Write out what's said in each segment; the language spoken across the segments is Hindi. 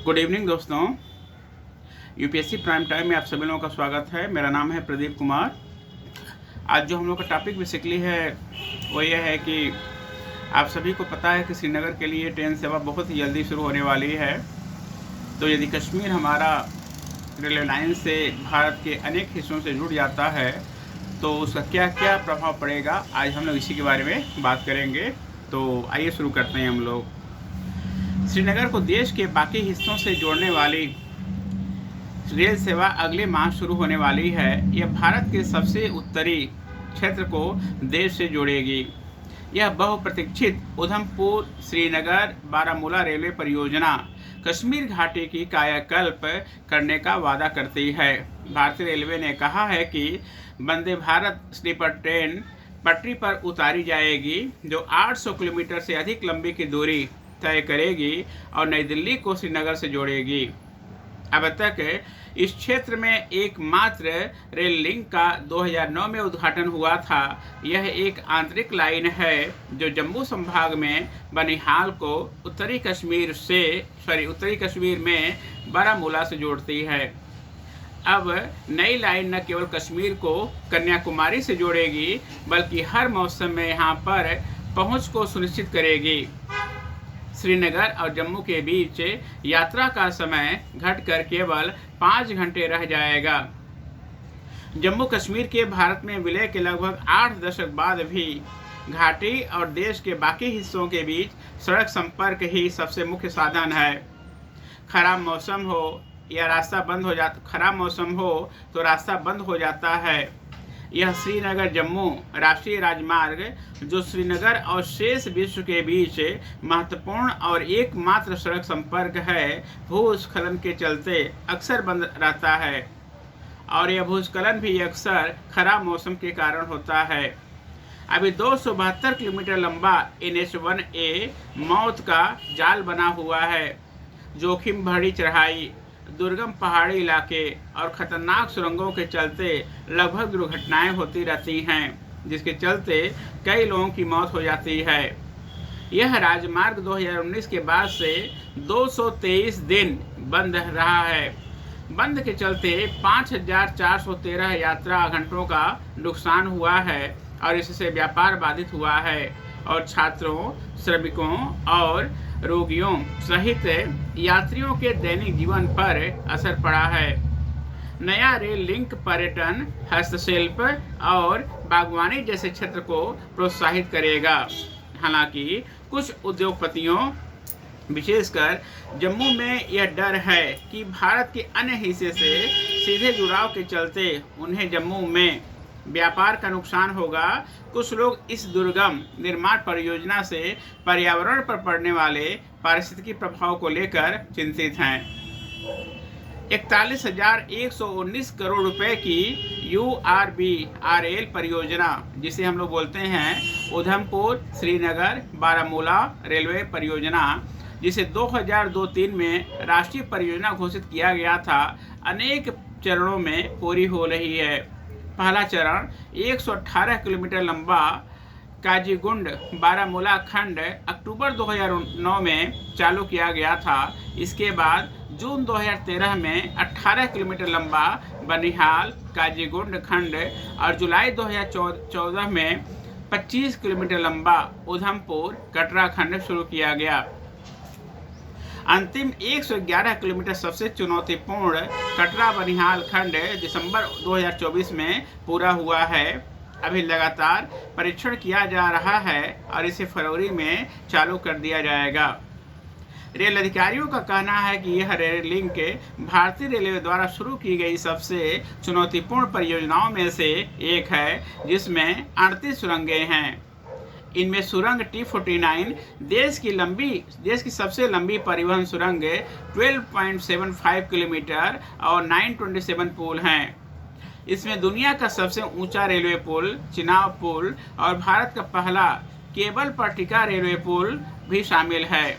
गुड इवनिंग दोस्तों। यूपीएससी प्राइम टाइम में आप सभी लोगों का स्वागत है। मेरा नाम है प्रदीप कुमार। आज जो हम लोग का टॉपिक बेसिकली है वो ये है कि आप सभी को पता है कि श्रीनगर के लिए ट्रेन सेवा बहुत ही जल्दी शुरू होने वाली है। तो यदि कश्मीर हमारा रेलवे लाइन से भारत के अनेक हिस्सों से जुड़ जाता है तो उसका क्या क्या प्रभाव पड़ेगा, आज हम लोग इसी के बारे में बात करेंगे। तो आइए शुरू करते हैं हम लोग। श्रीनगर को देश के बाकी हिस्सों से जोड़ने वाली रेल सेवा अगले माह शुरू होने वाली है। यह भारत के सबसे उत्तरी क्षेत्र को देश से जोड़ेगी। यह बहुप्रतीक्षित उधमपुर श्रीनगर बारामूला रेलवे परियोजना कश्मीर घाटी की कायाकल्प करने का वादा करती है। भारतीय रेलवे ने कहा है कि वंदे भारत स्लीपर ट्रेन पटरी पर उतारी जाएगी जो 800 किलोमीटर से अधिक लंबी की दूरी तय करेगी और नई दिल्ली को श्रीनगर से जोड़ेगी। अब तक इस क्षेत्र में एकमात्र रेल लिंक का 2009 में उद्घाटन हुआ था। यह एक आंतरिक लाइन है जो जम्मू संभाग में बनिहाल को उत्तरी कश्मीर में बारामूला से जोड़ती है। अब नई लाइन न केवल कश्मीर को कन्याकुमारी से जोड़ेगी बल्कि हर मौसम में यहां पर पहुंच को सुनिश्चित करेगी। श्रीनगर और जम्मू के बीच यात्रा का समय घटकर केवल 5 घंटे रह जाएगा। जम्मू कश्मीर के भारत में विलय के लगभग 8 दशक बाद भी घाटी और देश के बाकी हिस्सों के बीच सड़क संपर्क ही सबसे मुख्य साधन है। खराब मौसम हो तो रास्ता बंद हो जाता है। यह श्रीनगर जम्मू राष्ट्रीय राजमार्ग, जो श्रीनगर और शेष विश्व के बीच महत्वपूर्ण और एकमात्र सड़क संपर्क है, भूस्खलन के चलते अक्सर बंद रहता है और यह भूस्खलन भी अक्सर खराब मौसम के कारण होता है। अभी 272 किलोमीटर लंबा NH1A मौत का जाल बना हुआ है। जोखिम भरी चढ़ाई, दुर्गम पहाड़ी इलाके और खतरनाक सुरंगों के चलते लगभग दुर्घटनाएं होती रहती हैं, जिसके चलते कई लोगों की मौत हो जाती है। यह राजमार्ग 2019 के बाद से 223 दिन बंद रहा है। बंद के चलते 5413 यात्रा घंटों का नुकसान हुआ है और इससे व्यापार बाधित हुआ है और छात्रों, श्रमिकों और रोगियों सहित यात्रियों के दैनिक जीवन पर असर पड़ा है। नया रेल लिंक पर्यटन, हस्तशिल्प और बागवानी जैसे क्षेत्र को प्रोत्साहित करेगा। हालांकि कुछ उद्योगपतियों, विशेषकर जम्मू में यह डर है कि भारत के अन्य हिस्से से सीधे जुड़ाव के चलते उन्हें जम्मू में व्यापार का नुकसान होगा। कुछ लोग इस दुर्गम निर्माण परियोजना से पर्यावरण पर पड़ने वाले पारिस्थितिकी प्रभाव को लेकर चिंतित हैं। 41,119 करोड़ रुपए की URBRL परियोजना, जिसे हम लोग बोलते हैं उधमपुर श्रीनगर बारामूला रेलवे परियोजना, जिसे 2002-03 में राष्ट्रीय परियोजना घोषित किया गया था, अनेक चरणों में पूरी हो रही है। पहला चरण 118 किलोमीटर लंबा काजीगुंड बारामूला खंड अक्टूबर 2009 में चालू किया गया था। इसके बाद जून 2013 में 18 किलोमीटर लंबा बनिहाल काजीगुंड खंड और जुलाई 2014 में 25 किलोमीटर लंबा उधमपुर कटरा खंड शुरू किया गया। अंतिम 111 किलोमीटर सबसे चुनौतीपूर्ण कटरा बनिहाल खंड दिसंबर 2024 में पूरा हुआ है। अभी लगातार परीक्षण किया जा रहा है और इसे फरवरी में चालू कर दिया जाएगा। रेल अधिकारियों का कहना है कि यह रेल लिंक भारतीय रेलवे द्वारा शुरू की गई सबसे चुनौतीपूर्ण परियोजनाओं में से एक है, जिसमें 38 सुरंगें हैं। इनमें सुरंग T49 देश की सबसे लंबी परिवहन सुरंग 12.75 किलोमीटर और 927 पुल हैं। इसमें दुनिया का सबसे ऊंचा रेलवे पुल, चिनाब पुल और भारत का पहला केबल पर टिका रेलवे पुल भी शामिल है।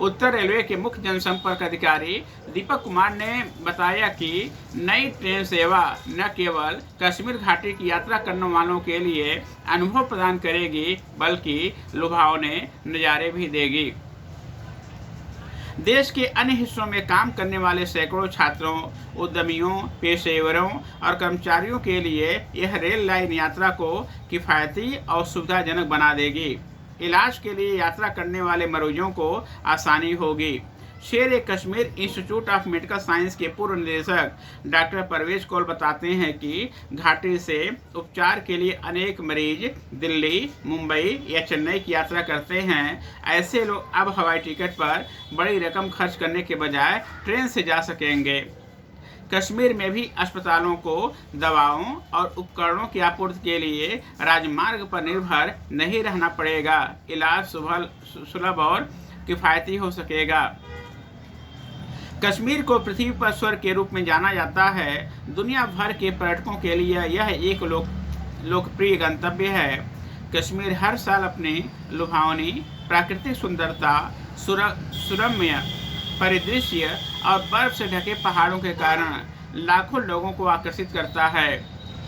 उत्तर रेलवे के मुख्य जनसंपर्क अधिकारी दीपक कुमार ने बताया कि नई ट्रेन सेवा न केवल कश्मीर घाटी की यात्रा करने वालों के लिए अनुभव प्रदान करेगी बल्कि लुभावने नज़ारे भी देगी। देश के अन्य हिस्सों में काम करने वाले सैकड़ों छात्रों, उद्यमियों, पेशेवरों और कर्मचारियों के लिए यह रेल लाइन यात्रा को किफ़ायती और सुविधाजनक बना देगी। इलाज के लिए यात्रा करने वाले मरीजों को आसानी होगी। Sher e Kashmir institute of medical science के पूर्व निदेशक डॉक्टर परवेज कौल बताते हैं कि घाटी से उपचार के लिए अनेक मरीज दिल्ली, मुंबई या चेन्नई की यात्रा करते हैं। ऐसे लोग अब हवाई टिकट पर बड़ी रकम खर्च करने के बजाय ट्रेन से जा सकेंगे। कश्मीर में भी अस्पतालों को दवाओं और उपकरणों की आपूर्ति के लिए राजमार्ग पर निर्भर नहीं रहना पड़ेगा। इलाज सुलभ और किफ़ायती हो सकेगा। कश्मीर को पृथ्वी पर स्वर्ग के रूप में जाना जाता है। दुनिया भर के पर्यटकों के लिए यह एक लोकप्रिय गंतव्य है। कश्मीर हर साल अपनी लुभावनी प्राकृतिक सुंदरता, सुरम्य परिदृश्य और बर्फ से ढके पहाड़ों के कारण लाखों लोगों को आकर्षित करता है।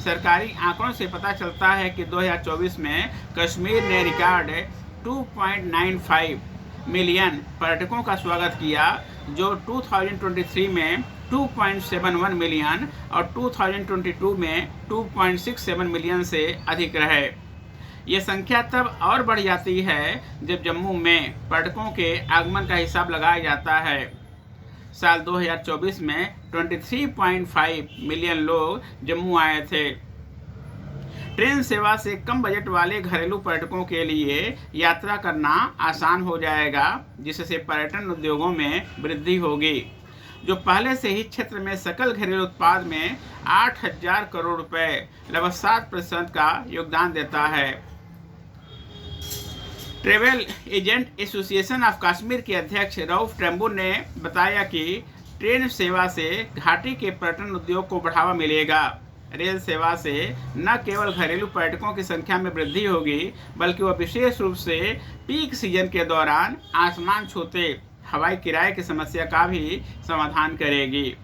सरकारी आंकड़ों से पता चलता है कि 2024 में कश्मीर ने रिकॉर्ड 2.95 मिलियन पर्यटकों का स्वागत किया, जो 2023 में 2.71 मिलियन और 2022 में 2.67 मिलियन से अधिक रहे। ये संख्या तब और बढ़ जाती है जब जम्मू में पर्यटकों के आगमन का हिसाब लगाया जाता है। साल 2024 में 23.5 मिलियन लोग जम्मू आए थे। ट्रेन सेवा से कम बजट वाले घरेलू पर्यटकों के लिए यात्रा करना आसान हो जाएगा, जिससे पर्यटन उद्योगों में वृद्धि होगी, जो पहले से ही क्षेत्र में सकल घरेलू उत्पाद में 8,000 करोड़ रुपए लगभग 7% का योगदान देता है। Travel agent association of Kashmir के अध्यक्ष रऊफ ट्रेम्बू ने बताया कि ट्रेन सेवा से घाटी के पर्यटन उद्योग को बढ़ावा मिलेगा। रेल सेवा से न केवल घरेलू पर्यटकों की संख्या में वृद्धि होगी, बल्कि वह विशेष रूप से पीक सीजन के दौरान आसमान छूते हवाई किराए की समस्या का भी समाधान करेगी।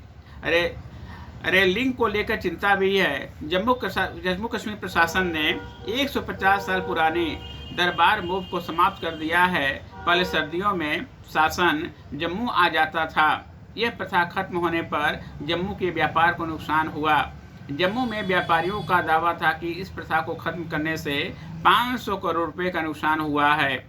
रेल लिंक को लेकर चिंता भी है। जम्मू कश्मीर प्रशासन ने 150 साल पुरानी दरबार मूव को समाप्त कर दिया है। पहले सर्दियों में शासन जम्मू आ जाता था। यह प्रथा खत्म होने पर जम्मू के व्यापार को नुकसान हुआ। जम्मू में व्यापारियों का दावा था कि इस प्रथा को खत्म करने से 500 करोड़ रुपए का नुकसान हुआ है।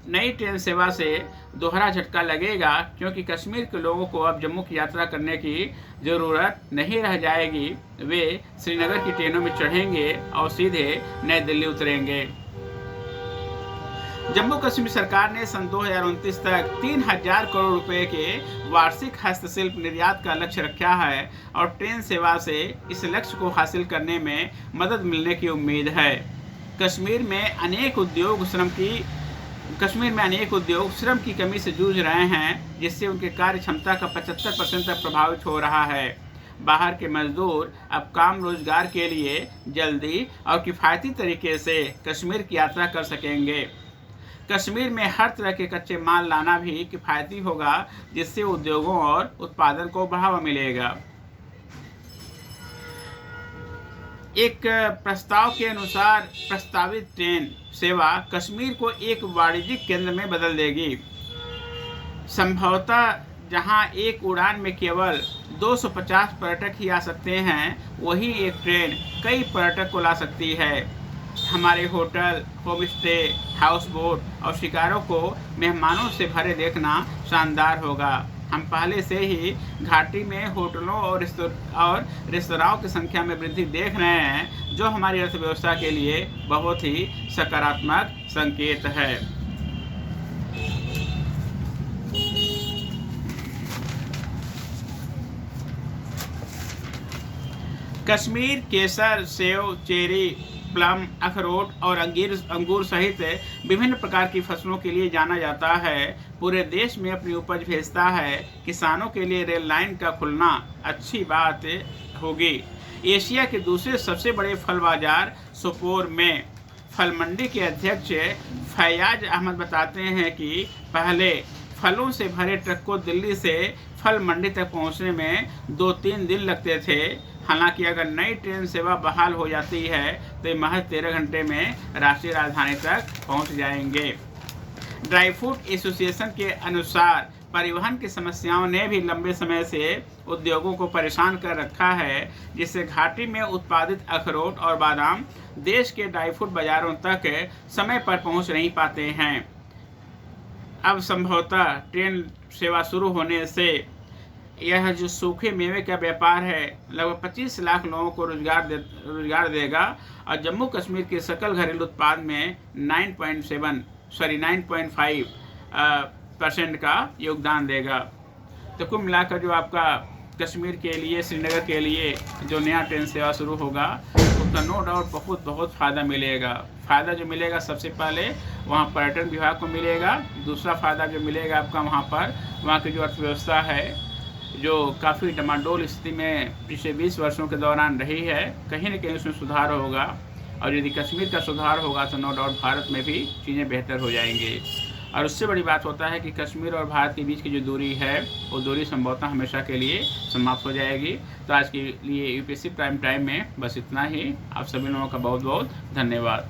नई ट्रेन सेवा से दोहरा झटका लगेगा, क्योंकि कश्मीर के लोगों को अब जम्मू की यात्रा करने की ज़रूरत नहीं रह जाएगी। वे श्रीनगर की ट्रेनों में चढ़ेंगे और सीधे नई दिल्ली उतरेंगे। जम्मू कश्मीर सरकार ने सन 2029 तक 3,000 करोड़ रुपए के वार्षिक हस्तशिल्प निर्यात का लक्ष्य रखा है और ट्रेन सेवा से इस लक्ष्य को हासिल करने में मदद मिलने की उम्मीद है। कश्मीर में अनेक उद्योग श्रम की कमी से जूझ रहे हैं, जिससे उनके कार्य क्षमता का 75% तक प्रभावित हो रहा है। बाहर के मजदूर अब काम रोजगार के लिए जल्दी और किफ़ायती तरीके से कश्मीर की यात्रा कर सकेंगे। कश्मीर में हर तरह के कच्चे माल लाना भी किफ़ायती होगा, जिससे उद्योगों और उत्पादन को बढ़ावा मिलेगा। एक प्रस्ताव के अनुसार प्रस्तावित ट्रेन सेवा कश्मीर को एक वाणिज्यिक केंद्र में बदल देगी। संभवतः जहां एक उड़ान में केवल 250 पर्यटक ही आ सकते हैं, वहीं एक ट्रेन कई पर्यटक को ला सकती है। हमारे hotel, home stay, house boat और शिकारों को मेहमानों से भरे देखना शानदार होगा। हम पहले से ही घाटी में होटलों और रेस्तराओं की संख्या में वृद्धि देख रहे हैं, जो हमारी अर्थव्यवस्था के लिए बहुत ही सकारात्मक संकेत है। कश्मीर केसर, सेव, चेरी, प्लम, अखरोट और अंगूर सहित विभिन्न प्रकार की फसलों के लिए जाना जाता है। पूरे देश में अपनी उपज भेजता है। किसानों के लिए रेल लाइन का खुलना अच्छी बात होगी। एशिया के दूसरे सबसे बड़े फल बाजार सोपोर में फल मंडी के अध्यक्ष फैयाज अहमद बताते हैं कि पहले फलों से भरे ट्रक को दिल्ली से फल मंडी तक पहुंचने में 2-3 दिन लगते थे। हालांकि अगर नई ट्रेन सेवा बहाल हो जाती है तो महज 13 घंटे में राष्ट्रीय राजधानी तक पहुंच जाएंगे। ड्राई फ्रूट एसोसिएशन के अनुसार परिवहन की समस्याओं ने भी लंबे समय से उद्योगों को परेशान कर रखा है, जिससे घाटी में उत्पादित अखरोट और बादाम देश के ड्राई फ्रूट बाजारों तक समय पर पहुंच नहीं पाते हैं। अब संभवतः ट्रेन सेवा शुरू होने से यह जो सूखे मेवे का व्यापार है लगभग 25 लाख लोगों को रोजगार देगा और जम्मू कश्मीर के सकल घरेलू उत्पाद में 9.5% का योगदान देगा। तो कुल मिलाकर जो आपका कश्मीर के लिए, श्रीनगर के लिए जो नया ट्रेन सेवा शुरू होगा उसका नो डाउट बहुत फ़ायदा मिलेगा। फ़ायदा जो मिलेगा सबसे पहले वहाँ पर्यटन विभाग को मिलेगा। दूसरा फ़ायदा जो मिलेगा आपका वहाँ की जो अर्थव्यवस्था है जो काफ़ी डमाडोल स्थिति में पिछले 20 वर्षों के दौरान रही है, कहीं न कहीं उसमें सुधार होगा। और यदि कश्मीर का सुधार होगा तो नो डाउट भारत में भी चीज़ें बेहतर हो जाएंगी। और उससे बड़ी बात होता है कि कश्मीर और भारत के बीच की जो दूरी है वो दूरी संभवतः हमेशा के लिए समाप्त हो जाएगी। तो आज के लिए यूपीएससी प्राइम टाइम में बस इतना ही। आप सभी लोगों का बहुत बहुत धन्यवाद।